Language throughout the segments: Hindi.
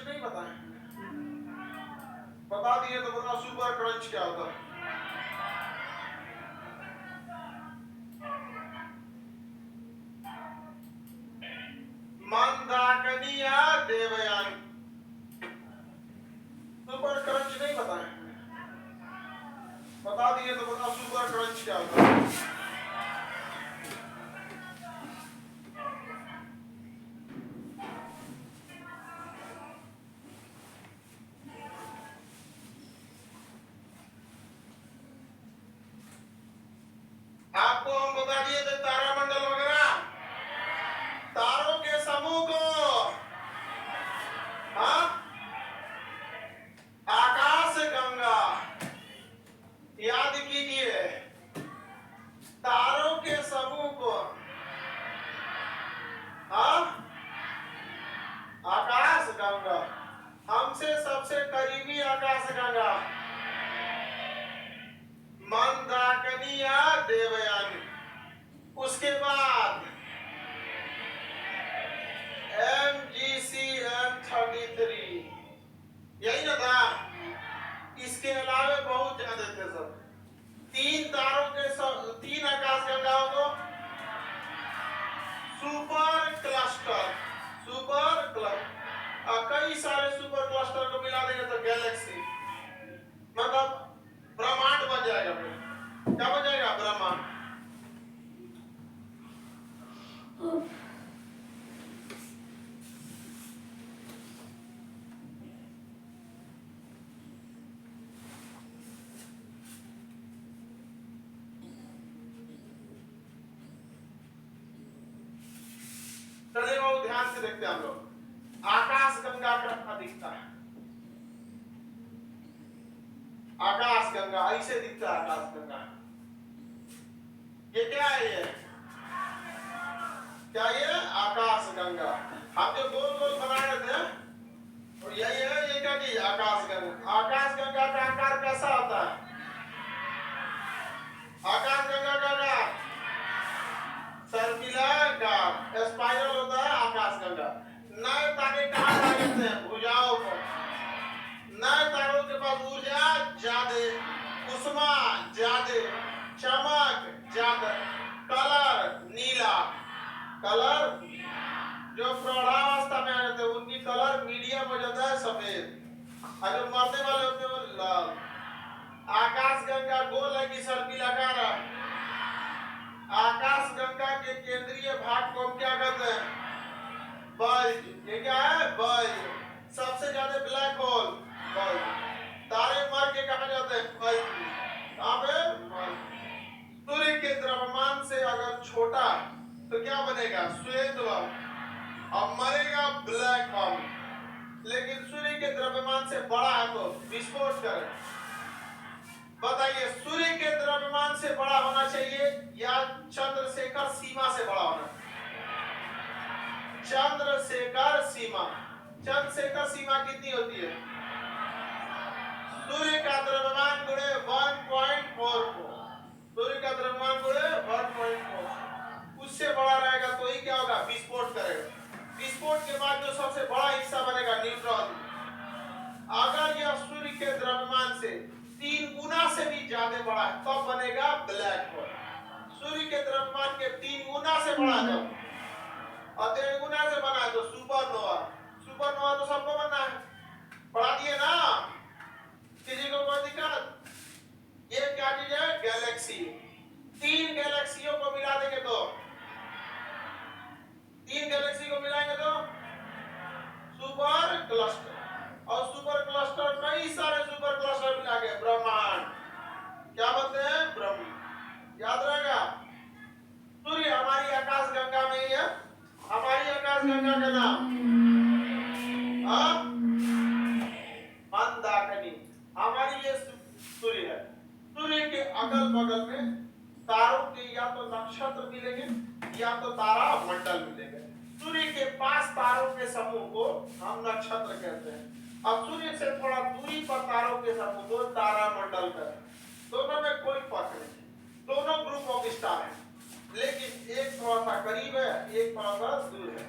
नहीं बताए, बता दिए तो बताओ सुपर क्रंच क्या होता है। मंदाकिनी या देवयानी, सुपर क्रंच नहीं बताए, बता दिए तो बताओ सुपर क्रंच क्या होता है। आपको हम बता दिए थे तारामंडल वगैरह, तारों के समूह को आकाश गंगा याद कीजिए, तारों के समूह को आकाश गंगा, हमसे सबसे करीबी आकाश गंगा मंदाकिनी या देवयानी, उसके बाद MgCN33, यही ना था। इसके अलावा बहुत ज्यादा थे सब, तीन तारों के तीन आकाश गंगाओं को सुपर क्लस्टर, कई सारे सुपर क्लस्टर को मिला देंगे तो गैलेक्सी, मतलब ब्रह्मांड बन जाएगा। फिर क्या बन जाएगा? ब्रह्मांड। चलिए बहुत ध्यान से देखते हैं हम लोग, आकाश गंगा कैसा दिखता है। आकाश गंगा ऐसे दिखता है। आकाश गंगा ये क्या है? ये आकाश गंगा। हम जो गोल गोल बना रहे थे और यही है, ये क्या चीज? आकाश गंगा। आकाश गंगा का आकार कैसा होता है? आकाश गंगा का आकार सर्पिलाकार स्पाइरल होता है। आकाश गंगा नए तारे कहाँ पाए जाते हैं? भुजाओं पर। नए तारों के पास ऊर्जा ज्यादा, उष्मा ज्यादा, चमक ज्यादा, कलर नीला, कलर जो प्रौढ़ावस्था में आ जाते हैं उनकी कलर मीडियम हो जाता है सफेद, और जो मरने वाले होते हैं वो लाल। आकाश गंगा गोल है कि सर्पिलाकार है? आकाश गंगा के केंद्रीय भाग को हम क्या कहते हैं? बल्ब। ये क्या है? बल्ब। सबसे ज्यादा ब्लैक होल बल्ब। तारे मर के कहा जाते हैं? बल्ब। कहां पे? सूर्य के द्रव्यमान से अगर छोटा तो क्या बनेगा? श्वेत बल्ब। अब मरेगा ब्लैक होल। लेकिन सूर्य के द्रव्यमान से बड़ा है तो विस्फोट करे। बताइए, सूर्य के द्रव्यमान से बड़ा होना चाहिए या चंद्रशेखर सीमा से बड़ा होना? चंद्रशेखर सीमा। चंद्रशेखर सीमा कितनी होती है? सूर्य का द्रव्यमान गुणे 1.44। सूर्य का द्रव्यमान गुणे 1.4, उससे बड़ा रहेगा तो ही क्या होगा? विस्फोट करेगा। विस्फोट के बाद जो सबसे बड़ा हिस्सा बनेगा न्यूट्रॉन। अगर यह सूर्य के द्रव्यमान से 3 गुना से भी ज्यादा बड़ा है तब बनेगा ब्लैक होल। सूर्य के द्रव्यमान के 3 गुना से बड़ा जब और 1.5 गुना से बना तो सुपरनोवा। सुपरनोवा तो सबको बनना है, पढ़ा दिए ना? किसी को कोई दिक्कत? ये क्या चीज है? गैलेक्सी। 3 गैलेक्सियों को मिला देंगे तो 3 गैलेक्सी को मिलाएंगे तो सुपर क्लस्टर, और सुपर क्लस्टर कई सारे सुपर क्लस्टर मिला के ब्रह्मांड क्या बनते हैं? ब्रह्मांड। याद रहेगा? सूर्य हमारी आकाश गंगा में ही है। हमारी आकाश गंगा का नाम मंदाकिनी। हमारी ये सूर्य है। सूर्य के अगल बगल में तारों के या तो नक्षत्र मिलेंगे या तो तारा मंडल मिलेंगे। सूर्य के पास तारों के समूह को हम नक्षत्र कहते हैं। अब सूर्य से थोड़ा दूरी पर तारों के समूह को तारा मंडल कहते हैं। दोनों में कोई फर्क नहीं, दोनों ग्रुप ऑफ स्टार हैं, लेकिन एक थोड़ा सा करीब है, एक थोड़ा सा दूर है।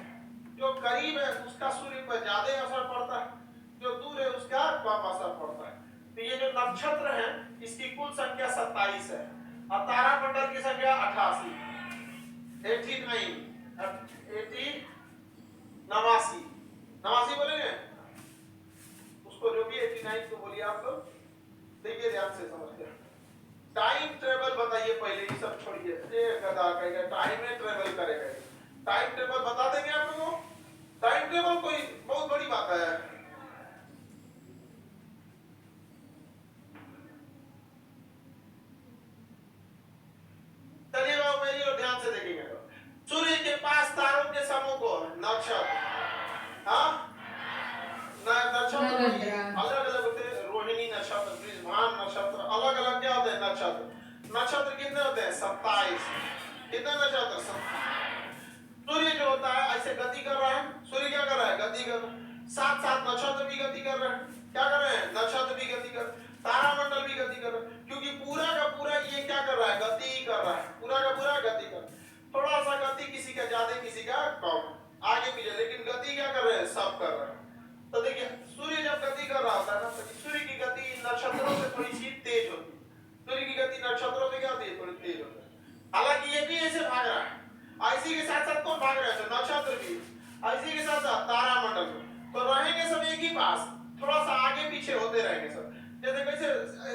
जो करीब है उसका सूर्य पर ज्यादा असर पड़ता है नक्षत्र हैं इसकी कुल संख्या 27 है और तारामंडल की संख्या 88, 89, 89 बोलेंगे उसको, जो भी 89 को बोलिए आप लोग। देखिए ध्यान से समझते हैं। टाइम ट्रेवल बताइए पहले, ये सब छोड़िए, गधा कहेगा टाइम में ट्रेवल करेगा। टाइम ट्रेवल बता देंगे आप लोगों को। टाइम ट्रेवल कोई बहुत बड़ी बात है। चलिए बाबू मेरी और ध्यान से देखेंगे। सूर्य के पास तारों के समूह को नक्षत्र, हाँ नक्षत्र अलग अलग होते हैं। रोहिणी नक्षत्र, बृहस्पति नक्षत्र, अलग अलग क्या होते हैं नक्षत्र। नक्षत्र कितने होते हैं? 27। कितने नक्षत्र? 27। सूर्य जो होता है ऐसे गति कर रहा है। सूर्य क्या कर रहा है? गति कर रहा है। साथ साथ नक्षत्र भी गति कर रहे हैं। क्या कर रहे हैं? नक्षत्र भी गति कर, तारामंडल भी गति कर रहा है, क्योंकि पूरा का पूरा ये क्या कर रहा है? गति कर रहा है। पूरा का पूरा गति कर, थोड़ा सा गति किसी का ज्यादा किसी का कम, आगे पीछे, लेकिन गति क्या कर रहे हैं? सब कर रहे हैं। तो देखिए सूर्य जब गति कर रहा होता है ना, तो सूर्य की गति नक्षत्रों से थोड़ी सी तेज होती है। सूर्य की गति नक्षत्रों से क्या होती है? थोड़ी तेज होती है। हालांकि ये भी ऐसे भाग रहा है, ऐसी के साथ साथ कौन भाग रहा है? नक्षत्र भी, ऐसी के साथ साथ तारामंडल। तो रहेंगे सब एक ही पास, थोड़ा सा आगे पीछे होते रहेंगे सब। जैसे कैसे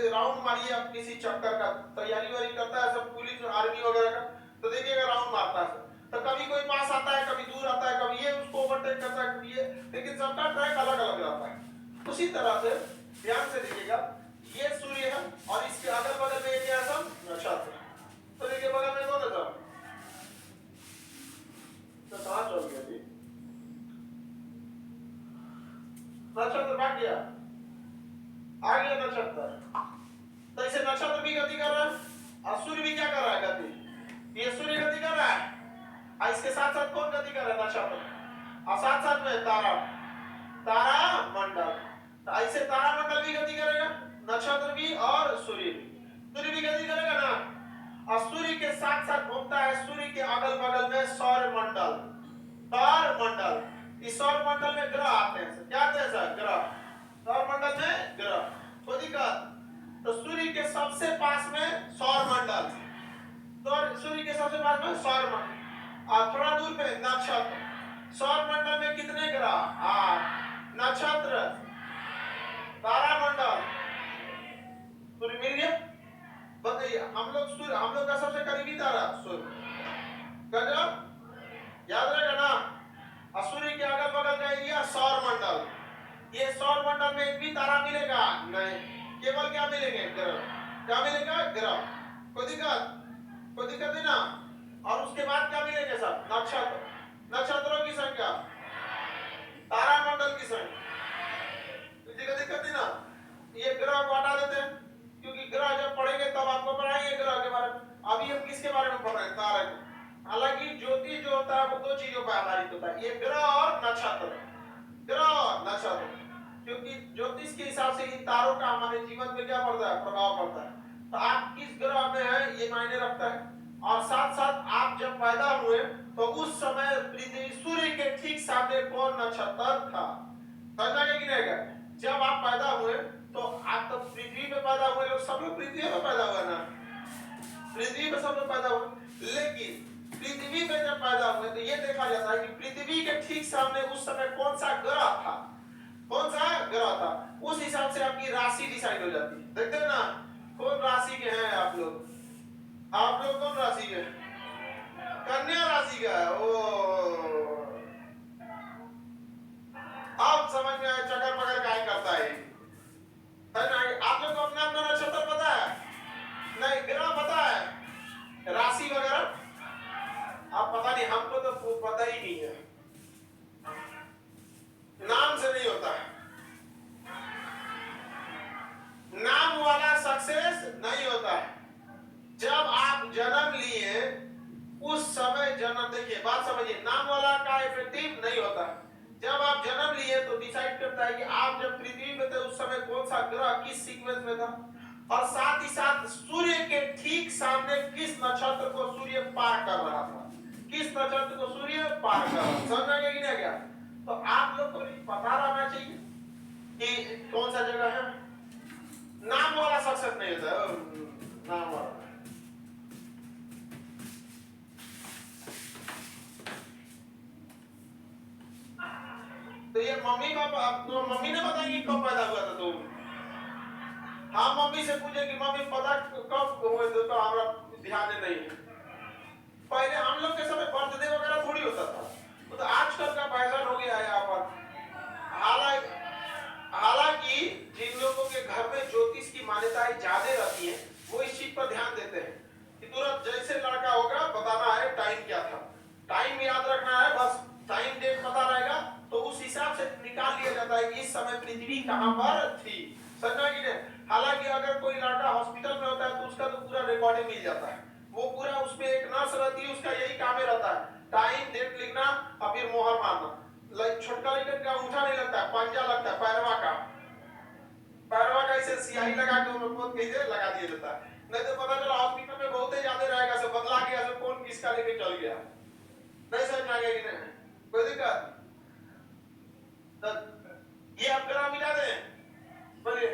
राउंड मारिए आप किसी चक्कर का, तैयारी वारी करता है सब पुलिस आर्मी वगैरह का, तो देखिएगा राउंड मारता है तो कभी कोई पास आता है, कभी दूर आता है, कभी ये उसको ओवरटेक करता है, कभी ये, लेकिन सबका ट्रैक अलग अलग रहता है। उसी तरह से ध्यान से देखिएगा, ये सूर्य है और इसके अगल बगल में क्या है? सब नक्षत्र। तो देखिए बगल में कौन है सब? तो कहां चल गया जी? नक्षत्र भाग गया, आ गया नक्षत्र। तो इसे नक्षत्र भी गति कर रहा है और सूर्य भी क्या कर रहा है? गति। ये सूर्य गति कर रहा है और इसके साथ साथ कौन गति कर रहा है? नक्षत्र। और साथ साथ में तारामंडल। तो ऐसे तारामंडल भी गति करेगा, नक्षत्र भी और सूर्य भी। सूर्य भी गति करेगा ना, और सूर्य के साथ साथ घूमता है सूर्य के अगल बगल में सौरमंडल। सौरमंडल, इस सौरमंडल में ग्रह आते हैं। क्या आते हैं सर? ग्रह। सौरमंडल में ग्रह। कोई दिक्कत? तो सूर्य के सबसे पास में सौरमंडल, तो सूर्य के सबसे पास में सौरमंडल और थोड़ा दूर पे नक्षत्र। सौरमंडल में कितने ग्रह? 8। नक्षत्र, तारामंडल, सूर्य मिल गया। बताइए हम लोग का सबसे करीबी तारा सूर्य, गजब याद रहेगा ना। और सूर्य के अगल बगल का एरिया सौरमंडल। ये सौरमंडल में एक भी तारा मिलेगा नहीं, केवल क्या मिलेंगे? ग्रह। क्या मिलेगा? ग्रह। कोई दिक्कत? कोई दिक्कत नहीं ना। और उसके बाद क्या मिलेंगे सब? नक्षत्र। नक्षत्रों की संख्या, तारामंडल की संख्या। दिक्कत नहीं ना। ये ग्रह को हटा देते हैं, क्योंकि ग्रह जब पढ़ेंगे तब आपको पढ़ाएंगे ग्रह के बारे में। अभी हम किसके बारे में पढ़ रहे हैं? तारे को। हालांकि ज्योतिष जो होता है वो दो चीजों पर आधारित होता है, ये ग्रह और नक्षत्र। ग्रह और नक्षत्र, क्योंकि ज्योतिष के हिसाब से इन तारों का हमारे जीवन में क्या पड़ता है? प्रभाव पड़ता है। तो आप किस ग्रह में है ये मायने रखता है। और साथ साथ आप जब पैदा हुए तो उस समय पृथ्वी सूर्य के ठीक सामने कौन नक्षत्र था? समझा कि नहीं? जब आप पैदा हुए तो आप तो पृथ्वी पे पैदा हुए, लोग सब लोग पृथ्वी पे पैदा हुए ना, पृथ्वी पे सब लोग पैदा हुए। लेकिन पृथ्वी पे जब पैदा हुए तो ये देखा जाता है कि पृथ्वी के ठीक सामने उस समय कौन सा ग्रह था? कौन सा ग्रह था? उस हिसाब से आपकी राशि डिसाइड हो जाती है। देखते हैं ना कौन राशि के हैं आप लोग? आप लोग कौन राशि के? कन्या राशि का। ओ आप समझ में आए चक्कर पकड़ काय करता है ना। आप लोग को अपना अपना नक्षत्र पता है? नहीं, ग्रह पता है, राशि वगैरह आप पता नहीं, हमको तो पता ही नहीं है। नाम से नहीं होता है, नाम वाला सक्सेस नहीं होता है। जब आप जन्म लिए उस समय जन्म, देखिए बात समझिए, नाम वाला का इफेक्टिव नहीं होता है। जब आप जन्म लिए तो डिसाइड करता है कि आप जब पृथ्वी पे थे उस समय कौन सा ग्रह किस सीक्वेंस में था, और साथ ही साथ सूर्य के ठीक सामने किस नक्षत्र को सूर्य पार कर रहा था, किस नक्षत्र को सूर्य पार कर रहा था। समझ में गया कि नहीं गया? तो आप लोग को पता रहना चाहिए कि कौन सा जगह है। नाम वाला सक्सेस नहीं होता है, नाम वाला। तो ये मम्मी पापा, तो मम्मी ने बताएंगे कब पैदा हुआ था तुम? हाँ, मम्मी से पूछे कि मम्मी पता कब हुए थे, तो हमारा ध्यान नहीं है। पहले हम लोग के समय बर्थडे वगैरह थोड़ी होता था, तो आजकल का फैशन हो गया है यहाँ पर। हालांकि जिन लोगों के घर में ज्योतिष की मान्यताएं ज्यादा रहती है, वो इस चीज पर ध्यान देते हैं कि तुरंत जैसे लड़का होगा बताना है टाइम क्या था, टाइम याद रखना है, बस टाइम डेट पता रहेगा तो उस हिसाब से निकाल लिया जाता है कि इस समय पृथ्वी कहां पर थी। समझा कि नहीं? हालांकि अगर कोई लड़का हॉस्पिटल में होता है तो उसका तो पूरा रिकॉर्डिंग मिल जाता है, वो पूरा उसमें एक नर्स रहती है, उसका यही काम रहता है, टाइम डेट लिखना और फिर मोहर मारना। छोटका लड़का का अंगूठा नहीं लगता है, पंजा लगता है, पैरवा का ऐसे सियाही लगा के उन्हें पोत के लगा दिया जाता है, नहीं तो पता चला हॉस्पिटल में बहुत ही ज्यादा रहेगा, सब बदला गया, सब कौन किसका लेके चल गया। नहीं समझ में आ गया कि नहीं? कोई दिक्कत? तो ये आप ग्राम मिला दें, बोलिए।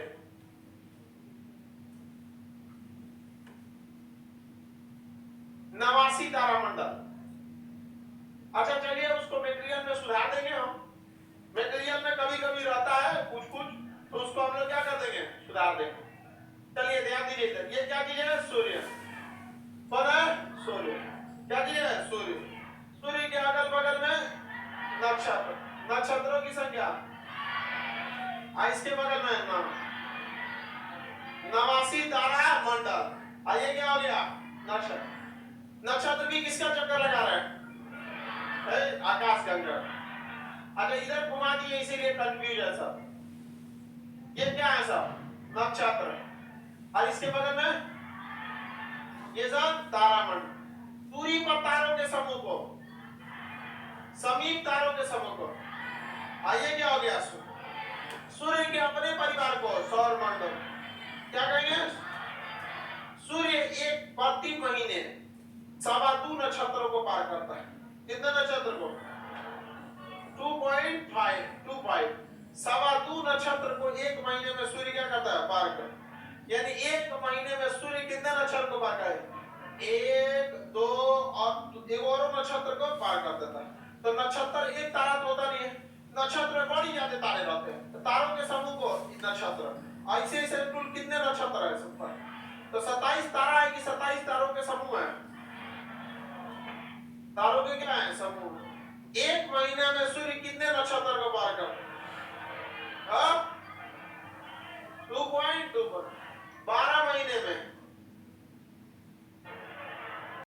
नवासी तारामंडल। अच्छा चलिए, उसको मटेरियल में सुधार देंगे हम। मटेरियल में कभी कभी रहता है कुछ कुछ, तो उसको हम लोग क्या कर देंगे, सुधार देंगे। चलिए ध्यान दीजिए इधर, ये क्या चीज है? सूर्य। कौन है? सूर्य। क्या चीज है? सूर्य। सूर्य के अगल बगल में नक्षत्र, नक्षत्रों की संख्या, इसके बगल में नाम, नवासी तारा मंडल। आइए क्या हो गया? नक्षत्र। नक्षत्र भी किसका चक्कर लगा रहा है? आकाश गंगा। अच्छा इधर घुमा दिए इसीलिए कंफ्यूज है सब। ये क्या है सब? नक्षत्र। और इसके बगल में ये सब तारामंडल। दूरी पर तारों के समूह को, समीप तारों के समूह को। आइए क्या हो गया? सूर्य के अपने परिवार को सौर मंडल क्या कहेंगे? सूर्य एक प्रति महीने 2.25 नक्षत्रों को पार करता है। कितने नक्षत्र को? 2.5 2.25 नक्षत्र को एक महीने में सूर्य क्या करता है? पार कर। यानी एक महीने में सूर्य कितने नक्षत्र को पार करे? 1 2 और एक और नक्षत्र को पार कर देता है। तो नक्षत्र एक तारा तो होता नहीं है, नक्षत्र में बड़ी ज्यादा तारे रहते हैं, तो तारों के समूह को नक्षत्र। ऐसे ऐसे कुल कितने नक्षत्र है सब पर? तो 27 तारा है कि 27 तारों के समूह है? तारों के क्या है? समूह।